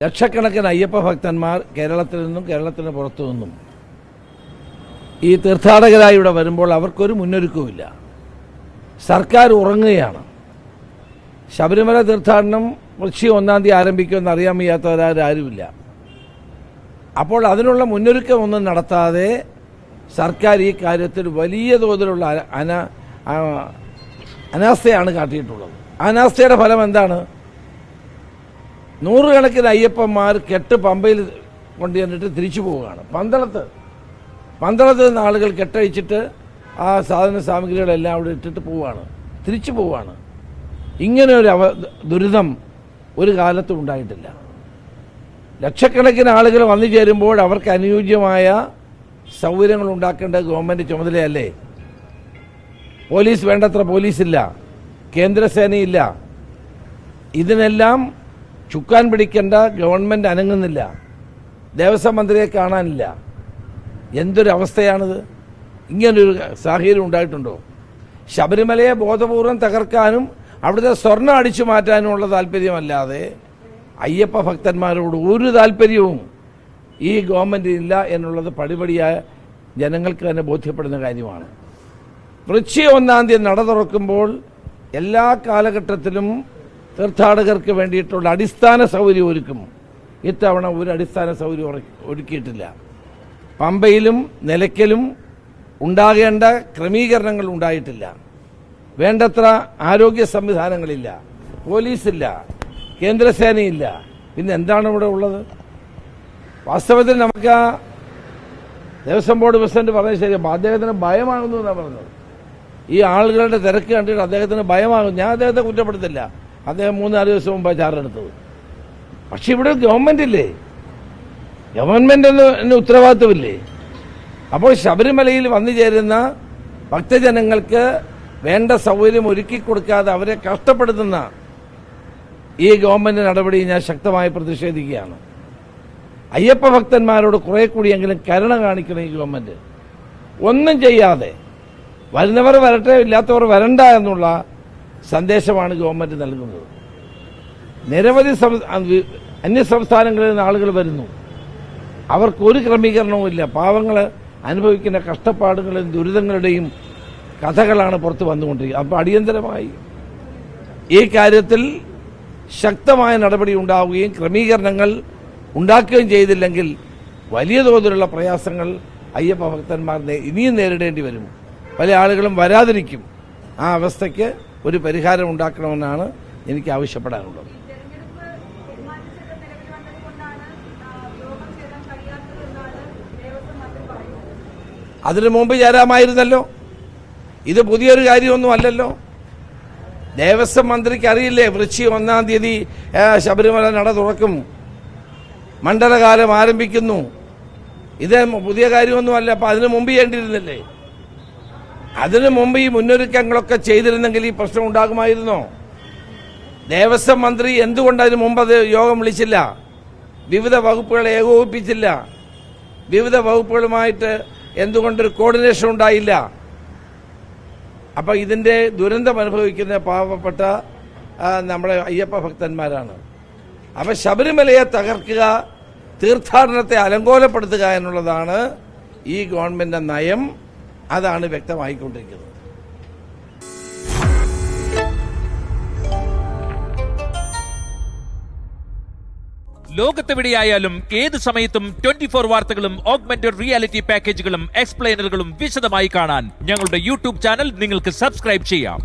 ലക്ഷക്കണക്കിന് അയ്യപ്പ ഭക്തന്മാർ കേരളത്തിൽ നിന്നും കേരളത്തിന് പുറത്തു നിന്നും ഈ തീർത്ഥാടകരായി ഇവിടെ വരുമ്പോൾ അവർക്കൊരു മുന്നൊരുക്കവുമില്ല. സർക്കാർ ഉറങ്ങുകയാണ്. ശബരിമല തീർത്ഥാടനം വൃശ്ചികം 1-ാം തീയതി ആരംഭിക്കുമെന്ന് അറിയാൻ വയ്യാത്തവരാരുമില്ല. അപ്പോൾ അതിനുള്ള മുന്നൊരുക്കമൊന്നും നടത്താതെ സർക്കാർ ഈ കാര്യത്തിൽ വലിയ തോതിലുള്ള അനാസ്ഥയാണ് കാട്ടിയിട്ടുള്ളത്. അനാസ്ഥയുടെ ഫലം എന്താണ്? നൂറുകണക്കിന് അയ്യപ്പന്മാർ കെട്ട് പമ്പയിൽ കൊണ്ടുവന്നിട്ട് തിരിച്ചു പോവുകയാണ്. പന്തളത്ത് നിന്ന് ആളുകൾ കെട്ടഴിച്ചിട്ട് ആ സാധന സാമഗ്രികളെല്ലാം അവിടെ ഇട്ടിട്ട് പോവുകയാണ്, തിരിച്ചു പോവുകയാണ്. ഇങ്ങനെ ഒരു ദുരിതം ഒരു കാലത്തും ഉണ്ടായിട്ടില്ല. ലക്ഷക്കണക്കിന് ആളുകൾ വന്നു ചേരുമ്പോൾ അവർക്ക് അനുയോജ്യമായ സൗകര്യങ്ങൾ ഉണ്ടാക്കേണ്ട ഗവൺമെൻറ് ചുമതലയല്ലേ? പോലീസ് വേണ്ടത്ര പോലീസില്ല, കേന്ദ്രസേനയില്ല. ഇതിനെല്ലാം ചുക്കാൻ പിടിക്കേണ്ട ഗവൺമെൻറ് അനങ്ങുന്നില്ല. ദേവസ്വം മന്ത്രിയെ കാണാനില്ല. എന്തൊരവസ്ഥയാണിത്? ഇങ്ങനൊരു സാഹചര്യം ഉണ്ടായിട്ടുണ്ടോ? ശബരിമലയെ ബോധപൂർവം തകർക്കാനും അവിടുത്തെ സ്വർണ്ണം അടിച്ചു മാറ്റാനുമുള്ള താല്പര്യമല്ലാതെ അയ്യപ്പ ഭക്തന്മാരോട് ഒരു താല്പര്യവും ഈ ഗവൺമെൻറ് ഇല്ല എന്നുള്ളത് പടിപടിയായ ജനങ്ങൾക്ക് തന്നെ ബോധ്യപ്പെടുന്ന കാര്യമാണ്. വൃശ്ചികം 1-ാം തീയതി നട തുറക്കുമ്പോൾ എല്ലാ കാലഘട്ടത്തിലും തീർത്ഥാടകർക്ക് വേണ്ടിയിട്ടുള്ള അടിസ്ഥാന സൗകര്യം ഒരുക്കും. ഇത്തവണ ഒരു അടിസ്ഥാന സൗകര്യം ഒരുക്കിയിട്ടില്ല. പമ്പയിലും നിലയ്ക്കലും ഉണ്ടാകേണ്ട ക്രമീകരണങ്ങൾ ഉണ്ടായിട്ടില്ല. വേണ്ടത്ര ആരോഗ്യ സംവിധാനങ്ങളില്ല, പോലീസില്ല, കേന്ദ്രസേനയില്ല. പിന്നെ എന്താണ് ഇവിടെ ഉള്ളത്? വാസ്തവത്തിൽ നമുക്ക് ദേവസ്വം ബോർഡ് പ്രസിഡന്റ് പറഞ്ഞത് ശരി, അദ്ദേഹത്തിന് ഭയമാകുന്നു എന്നാണ് പറഞ്ഞത്. ഈ ആളുകളുടെ തിരക്ക് കണ്ടിട്ട് അദ്ദേഹത്തിന് ഭയമാകും. ഞാൻ അദ്ദേഹത്തെ കുറ്റപ്പെടുത്തില്ല. അദ്ദേഹം 3-4 ദിവസം മുമ്പാണ് ചാർജെടുത്തത്. പക്ഷെ ഇവിടെ ഗവൺമെന്റ് ഇല്ലേ? ഗവൺമെന്റ് എന്ന ഉത്തരവാദിത്വമില്ലേ? അപ്പോൾ ശബരിമലയിൽ വന്നു ചേരുന്ന ഭക്തജനങ്ങൾക്ക് വേണ്ട സൗകര്യം ഒരുക്കി കൊടുക്കാതെ അവരെ കഷ്ടപ്പെടുത്തുന്ന ഈ ഗവൺമെന്റ് നടപടി ഞാൻ ശക്തമായി പ്രതിഷേധിക്കുകയാണ്. അയ്യപ്പ ഭക്തന്മാരോട് കുറെ കൂടിയെങ്കിലും കരുണ കാണിക്കണം ഈ ഗവൺമെന്റ്. ഒന്നും ചെയ്യാതെ വരുന്നവർ വരട്ടെ, ഇല്ലാത്തവർ വരണ്ട എന്നുള്ള സന്ദേശമാണ് ഗവൺമെന്റ് നൽകുന്നത്. നിരവധി അന്യസംസ്ഥാനങ്ങളിൽ നിന്ന് ആളുകൾ വരുന്നു. അവർക്കൊരു ക്രമീകരണവും ഇല്ല. പാവങ്ങൾ അനുഭവിക്കുന്ന കഷ്ടപ്പാടുകളും ദുരിതങ്ങളുടെയും കഥകളാണ് പുറത്ത് വന്നുകൊണ്ടിരിക്കുന്നത്. അപ്പോൾ അടിയന്തരമായി ഈ കാര്യത്തിൽ ശക്തമായ നടപടി ഉണ്ടാവുകയും ക്രമീകരണങ്ങൾ ഉണ്ടാക്കുകയും ചെയ്തില്ലെങ്കിൽ വലിയ തോതിലുള്ള പ്രയാസങ്ങൾ അയ്യപ്പ ഭക്തന്മാർ ഇനിയും നേരിടേണ്ടി വരും. പല ആളുകളും വരാതിരിക്കും. ആ അവസ്ഥയ്ക്ക് ഒരു പരിഹാരം ഉണ്ടാക്കണമെന്നാണ് എനിക്ക് ആവശ്യപ്പെടാനുള്ളത്. അതിനു മുമ്പ് ചേരാമായിരുന്നല്ലോ. ഇത് പുതിയൊരു കാര്യമൊന്നും അല്ലല്ലോ. ദേവസ്വം മന്ത്രിക്ക് അറിയില്ലേ വൃശ്ചികം 1-ാം തീയതി ശബരിമല നട തുറക്കും, മണ്ഡലകാലം ആരംഭിക്കുന്നു? ഇത് പുതിയ കാര്യമൊന്നുമല്ല. അപ്പം അതിനു മുമ്പ് ചെയ്യേണ്ടിയിരുന്നില്ലേ? അതിനു മുമ്പ് ഈ മുന്നൊരുക്കങ്ങളൊക്കെ ചെയ്തിരുന്നെങ്കിൽ ഈ പ്രശ്നം ഉണ്ടാകുമായിരുന്നോ? ദേവസ്വം മന്ത്രി എന്തുകൊണ്ട് അതിനു മുമ്പ് അത് യോഗം വിളിച്ചില്ല? വിവിധ വകുപ്പുകളെ ഏകോപിപ്പിച്ചില്ല? വിവിധ വകുപ്പുകളുമായിട്ട് എന്തുകൊണ്ടൊരു കോർഡിനേഷൻ ഉണ്ടായില്ല? അപ്പം ഇതിൻ്റെ ദുരന്തം അനുഭവിക്കുന്ന പാവപ്പെട്ട നമ്മുടെ അയ്യപ്പ ഭക്തന്മാരാണ്. അപ്പം ശബരിമലയെ തകർക്കുക, തീർത്ഥാടനത്തെ അലങ്കോലപ്പെടുത്തുക എന്നുള്ളതാണ് ഈ ഗവൺമെൻറ് നയം. അതാണ് വ്യക്തമായിക്കൊണ്ടിരിക്കുന്നത്. ലോകത്തെവിടെയായാലും ഏത് സമയത്തും 24 വാർത്തകളും ഓഗ്മെന്റഡ് റിയാലിറ്റി പാക്കേജുകളും എക്സ്പ്ലെയിനറുകളും വിശദമായി കാണാൻ ഞങ്ങളുടെ യൂട്യൂബ് ചാനൽ നിങ്ങൾക്ക് സബ്സ്ക്രൈബ് ചെയ്യാം.